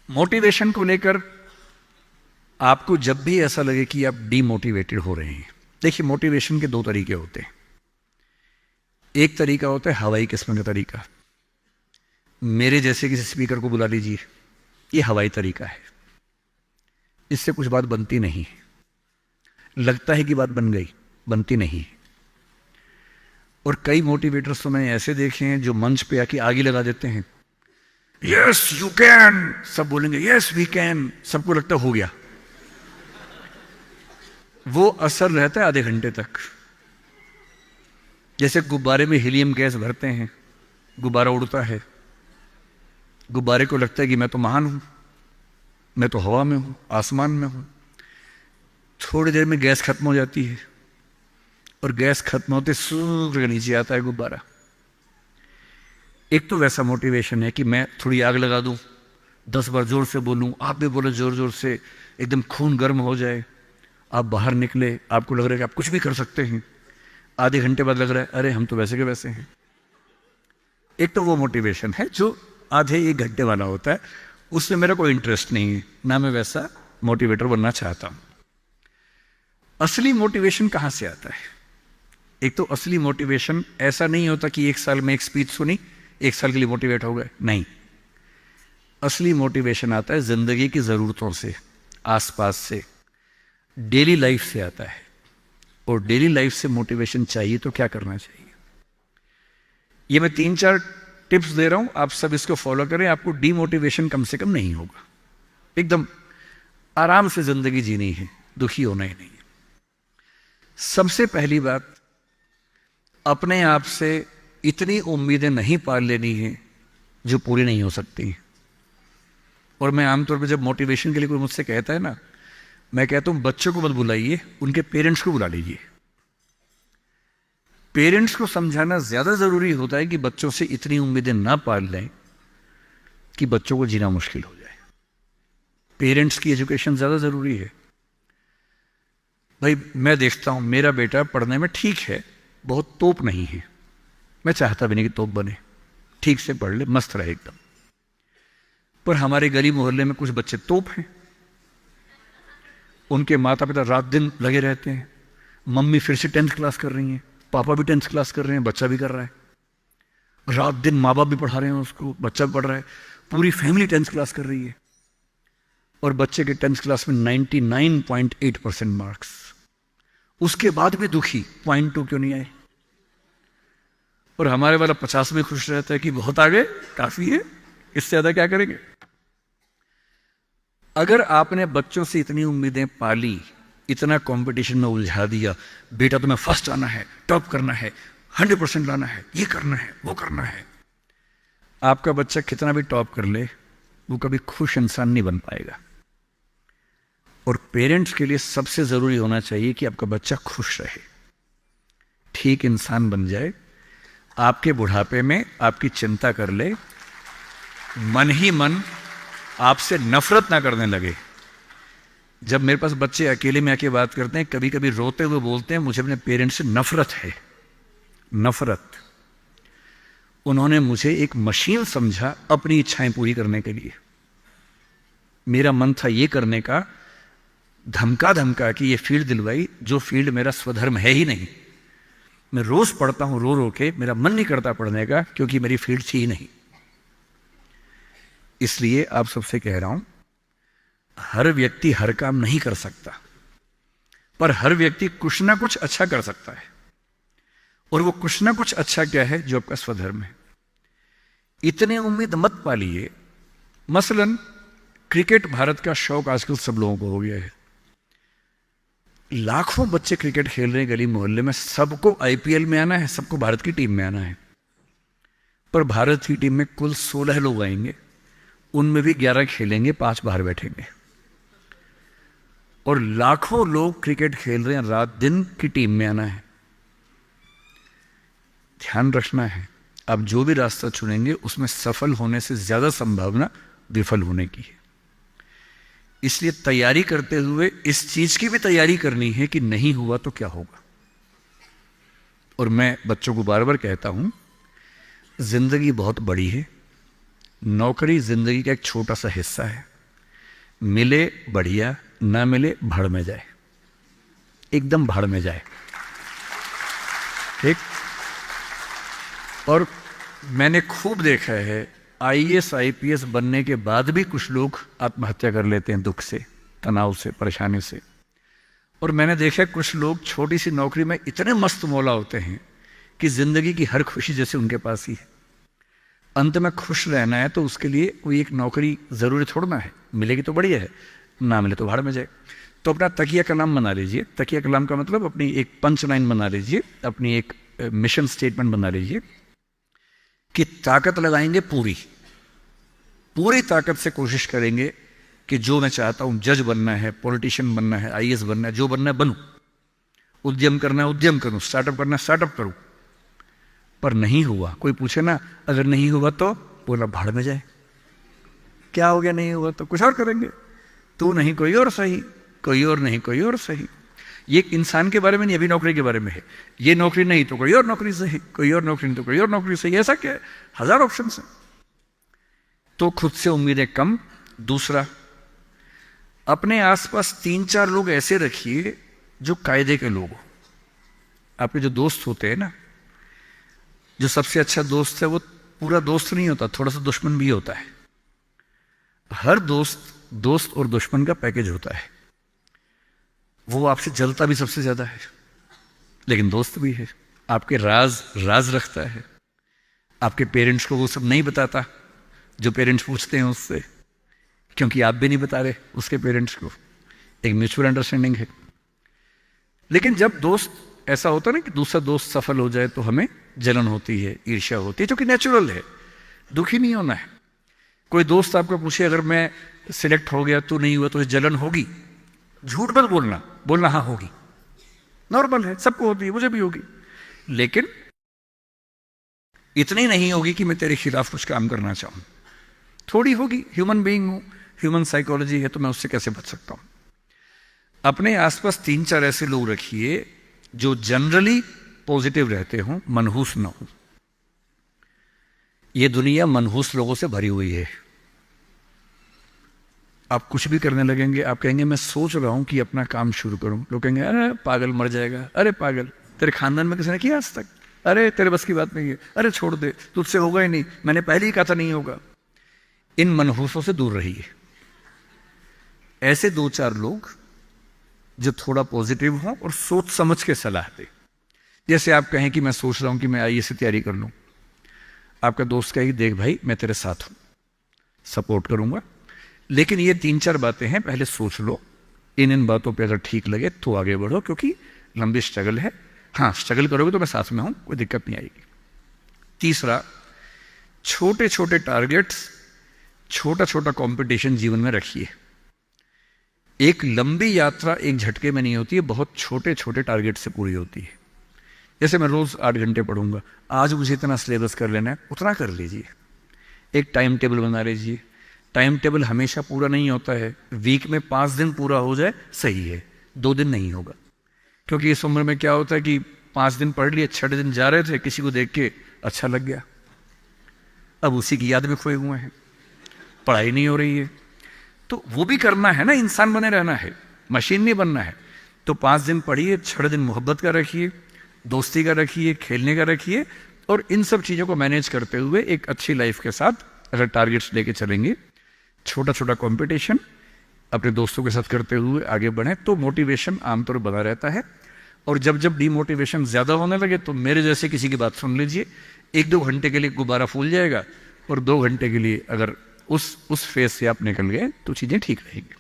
Motivation को लेकर आपको जब भी ऐसा लगे कि आप डीमोटिवेटेड हो रहे हैं, देखिए मोटिवेशन के दो तरीके होते हैं। एक तरीका होता है हवाई किस्म का तरीका, मेरे जैसे किसी स्पीकर को बुला लीजिए, ये हवाई तरीका है, इससे कुछ बात बनती नहीं है, लगता है कि बात बन गई, बनती नहीं है। और कई मोटिवेटर्स तो मैंने ऐसे देखे हैं जो मंच पे आके आगे लगा देते हैं, यस यू कैन, सब बोलेंगे यस वी कैन, सबको लगता हो गया। वो असर रहता है आधे घंटे तक। जैसे गुब्बारे में हीलियम गैस भरते हैं, गुब्बारा उड़ता है, गुब्बारे को लगता है कि मैं तो महान हूं, मैं तो हवा में हूं, आसमान में हूं। थोड़ी देर में गैस खत्म हो जाती है और गैस खत्म होते सूर्य के नीचे आता है गुब्बारा। एक तो वैसा मोटिवेशन है कि मैं थोड़ी आग लगा दूं, 10 बार जोर से बोलूं, आप भी बोले जोर जोर से, एकदम खून गर्म हो जाए, आप बाहर निकले, आपको लग रहा है कि आप कुछ भी कर सकते हैं, आधे घंटे बाद लग रहा है अरे हम तो वैसे के वैसे हैं। एक तो वो मोटिवेशन है जो आधे एक घंटे वाला होता है, उसमें मेरा कोई इंटरेस्ट नहीं है, ना मैं वैसा मोटिवेटर बनना चाहता हूं। असली मोटिवेशन कहां से आता है? एक तो असली मोटिवेशन ऐसा नहीं होता कि एक साल में एक स्पीच सुनी, एक साल के लिए मोटिवेट हो गए, नहीं। असली मोटिवेशन आता है जिंदगी की जरूरतों से, आसपास से, डेली लाइफ से आता है। और डेली लाइफ से मोटिवेशन चाहिए तो क्या करना चाहिए? ये मैं 3-4 टिप्स दे रहा हूं, आप सब इसको फॉलो करें, आपको डीमोटिवेशन कम से कम नहीं होगा। एकदम आराम से जिंदगी जीनी है, दुखी होना ही नहीं है। सबसे पहली बात, अपने आप से इतनी उम्मीदें नहीं पाल लेनी है जो पूरी नहीं हो सकती। और मैं आमतौर पर जब मोटिवेशन के लिए कोई मुझसे कहता है ना, मैं कहता हूं बच्चों को मत बुलाइए, उनके पेरेंट्स को बुला लीजिए। पेरेंट्स को समझाना ज्यादा जरूरी होता है कि बच्चों से इतनी उम्मीदें ना पाल लें कि बच्चों को जीना मुश्किल हो जाए। पेरेंट्स की एजुकेशन ज्यादा जरूरी है। भाई मैं देखता हूं मेरा बेटा पढ़ने में ठीक है, बहुत तोप नहीं है, मैं चाहता भी नहीं कि तोप बने, ठीक से पढ़ ले, मस्त रहे एकदम। पर हमारे गली मोहल्ले में कुछ बच्चे तोप हैं, उनके माता पिता रात दिन लगे रहते हैं, मम्मी फिर से 10th क्लास कर रही हैं, पापा भी 10th क्लास कर रहे हैं, बच्चा भी कर रहा है, रात दिन माँ बाप भी पढ़ा रहे हैं उसको, बच्चा भी पढ़ रहा है, पूरी फैमिली 10th क्लास कर रही है। और बच्चे के 10th क्लास में 99.8% मार्क्स, उसके बाद भी दुखी, 0.2 क्यों नहीं आए? और हमारे वाला 50 में खुश रहता है कि बहुत आगे, काफी है, इससे ज्यादा क्या करेंगे? अगर आपने बच्चों से इतनी उम्मीदें पाली, इतना कंपटीशन में उलझा दिया, बेटा तुम्हें फर्स्ट आना है, टॉप करना है, 100% लाना है, ये करना है, वो करना है, आपका बच्चा कितना भी टॉप कर ले, वो कभी खुश इंसान नहीं बन पाएगा। और पेरेंट्स के लिए सबसे जरूरी होना चाहिए कि आपका बच्चा खुश रहे, ठीक इंसान बन जाए, आपके बुढ़ापे में आपकी चिंता कर ले, मन ही मन आपसे नफरत ना करने लगे। जब मेरे पास बच्चे अकेले में आके बात करते हैं, कभी कभी रोते हुए बोलते हैं मुझे अपने पेरेंट्स से नफरत है, नफरत। उन्होंने मुझे एक मशीन समझा अपनी इच्छाएं पूरी करने के लिए। मेरा मन था ये करने का, धमका धमका कि ये फील्ड दिलवाई जो फील्ड मेरा स्वधर्म है ही नहीं। मैं रोज पढ़ता हूं रो रो के, मेरा मन नहीं करता पढ़ने का क्योंकि मेरी फील्ड थी ही नहीं। इसलिए आप सबसे कह रहा हूं, हर व्यक्ति हर काम नहीं कर सकता, पर हर व्यक्ति कुछ ना कुछ अच्छा कर सकता है। और वो कुछ ना कुछ अच्छा क्या है? जो आपका स्वधर्म है। इतनी उम्मीद मत पालिए। मसलन क्रिकेट भारत का शौक आजकल सब लोगों को हो गया है, लाखों बच्चे क्रिकेट खेल रहे हैं गली मोहल्ले में, सबको आईपीएल में आना है, सबको भारत की टीम में आना है। पर भारत की टीम में कुल 16 लोग आएंगे, उनमें भी 11 खेलेंगे, 5 बाहर बैठेंगे। और लाखों लोग क्रिकेट खेल रहे हैं, रात दिन की टीम में आना है। ध्यान रखना है, आप जो भी रास्ता चुनेंगे उसमें सफल होने से ज्यादा संभावना विफल होने की है। इसलिए तैयारी करते हुए इस चीज की भी तैयारी करनी है कि नहीं हुआ तो क्या होगा। और मैं बच्चों को बार बार कहता हूं, जिंदगी बहुत बड़ी है, नौकरी जिंदगी का एक छोटा सा हिस्सा है। मिले बढ़िया, ना मिले भाड़ में जाए, एकदम भाड़ में जाए। ठीक। और मैंने खूब देखा है आईएएस आईपीएस बनने के बाद भी कुछ लोग आत्महत्या कर लेते हैं, दुख से, तनाव से, परेशानी से। और मैंने देखा कुछ लोग छोटी सी नौकरी में इतने मस्त मौला होते हैं कि जिंदगी की हर खुशी जैसे उनके पास ही है। अंत में खुश रहना है तो उसके लिए कोई एक नौकरी जरूरी छोड़ना है, मिलेगी तो बढ़िया है, ना मिले तो भाड़ में जाए। तो अपना तकिया कलाम बना लीजिए। तकिया कलाम का मतलब अपनी एक पंच लाइन बना लीजिए, अपनी एक मिशन स्टेटमेंट बना लीजिए कि ताकत लगाएंगे पूरी, पूरी ताकत से कोशिश करेंगे कि जो मैं चाहता हूं, जज बनना है, पॉलिटिशियन बनना है, आईएएस बनना है, जो बनना है बनूं, उद्यम करना है उद्यम करूं, स्टार्टअप करना है स्टार्टअप करूं। पर नहीं हुआ, कोई पूछे ना अगर नहीं हुआ तो बोला भाड़ में जाए। क्या हो गया नहीं हुआ तो कुछ और करेंगे, तू नहीं कोई और सही, कोई और नहीं कोई और सही। ये इंसान के बारे में नहीं, अभी नौकरी के बारे में है। ये नौकरी नहीं तो कोई और नौकरी सही, कोई और नौकरी नहीं तो कोई और नौकरी सही। ऐसा क्या है, हजार ऑप्शन है। तो खुद से उम्मीदें कम। दूसरा, अपने आसपास 3-4 लोग ऐसे रखिए जो कायदे के लोग हो। आपके जो दोस्त होते हैं ना, जो सबसे अच्छा दोस्त है वो पूरा दोस्त नहीं होता, थोड़ा सा दुश्मन भी होता है। हर दोस्त और दुश्मन का पैकेज होता है। वो आपसे जलता भी सबसे ज्यादा है, लेकिन दोस्त भी है। आपके राज रखता है। आपके पेरेंट्स को वो सब नहीं बताता जो पेरेंट्स पूछते हैं उससे, क्योंकि आप भी नहीं बता रहे उसके पेरेंट्स को। एक म्यूचुअल अंडरस्टैंडिंग है। लेकिन जब दोस्त ऐसा होता है ना कि दूसरा दोस्त सफल हो जाए तो हमें जलन होती है, ईर्ष्या होती है, जो कि नेचुरल है। दुखी नहीं होना है। कोई दोस्त आपको पूछे अगर मैं सिलेक्ट हो गया तो नहीं हुआ तो जलन होगी, झूठ मत बोलना हाँ होगी, नॉर्मल है, सबको होती है, मुझे भी होगी। लेकिन इतनी नहीं होगी कि मैं तेरे खिलाफ कुछ काम करना चाहूं। थोड़ी होगी, ह्यूमन बीइंग हूं, ह्यूमन साइकोलॉजी है, तो मैं उससे कैसे बच सकता हूं। अपने आसपास 3-4 ऐसे लोग रखिए जो जनरली पॉजिटिव रहते हों, मनहूस ना हो। यह दुनिया मनहूस लोगों से भरी हुई है। आप कुछ भी करने लगेंगे, आप कहेंगे मैं सोच रहा हूं कि अपना काम शुरू करूं, लोग कहेंगे अरे पागल मर जाएगा, अरे पागल, तेरे खानदान में किसी ने किया आज तक, अरे तेरे बस की बात नहीं है, अरे छोड़ दे, तुझसे होगा ही नहीं, मैंने पहले ही कहा था नहीं होगा। इन मनहूसों से दूर रहिए। ऐसे 2-4 लोग जो थोड़ा पॉजिटिव हों और सोच समझ के सलाह दे। जैसे आप कहें कि मैं सोच रहा हूं कि मैं आईएएस की तैयारी कर लूं, आपका दोस्त कहेगी देख भाई मैं तेरे साथ हूं, सपोर्ट करूंगा, लेकिन ये 3-4 बातें हैं, पहले सोच लो। इन बातों पे अगर ठीक लगे तो आगे बढ़ो, क्योंकि लंबी स्ट्रगल है। हाँ, स्ट्रगल करोगे तो मैं साथ में हूं, कोई दिक्कत नहीं आएगी। तीसरा, छोटे छोटे टारगेट्स, छोटा छोटा कंपटीशन जीवन में रखिए। एक लंबी यात्रा एक झटके में नहीं होती है, बहुत छोटे छोटे टारगेट से पूरी होती है। जैसे मैं रोज 8 घंटे पढ़ूंगा, आज मुझे इतना सिलेबस कर लेना है, उतना कर लीजिए। एक टाइम टेबल बना लीजिए। टाइम टेबल हमेशा पूरा नहीं होता है, वीक में 5 दिन पूरा हो जाए सही है, 2 दिन नहीं होगा। क्योंकि इस उम्र में क्या होता है कि 5 दिन पढ़ लिए, 6 दिन जा रहे थे, किसी को देख के अच्छा लग गया, अब उसी की याद में खोए हुए हैं, पढ़ाई नहीं हो रही है। तो वो भी करना है ना, इंसान बने रहना है, मशीन नहीं बनना है। तो 5 दिन पढ़िए, 6 दिन मोहब्बत का रखिए, दोस्ती का रखिए, खेलने का रखिए, और इन सब चीज़ों को मैनेज करते हुए एक अच्छी लाइफ के साथ अगर टारगेट्स लेके चलेंगे, छोटा छोटा कंपटीशन अपने दोस्तों के साथ करते हुए आगे बढ़ें, तो मोटिवेशन आमतौर पर बना रहता है। और जब जब डीमोटिवेशन ज़्यादा होने लगे तो मेरे जैसे किसी की बात सुन लीजिए, 1-2 घंटे के लिए गुब्बारा फूल जाएगा, और 2 घंटे के लिए अगर उस फेज से आप निकल गए तो चीज़ें ठीक रहेंगी।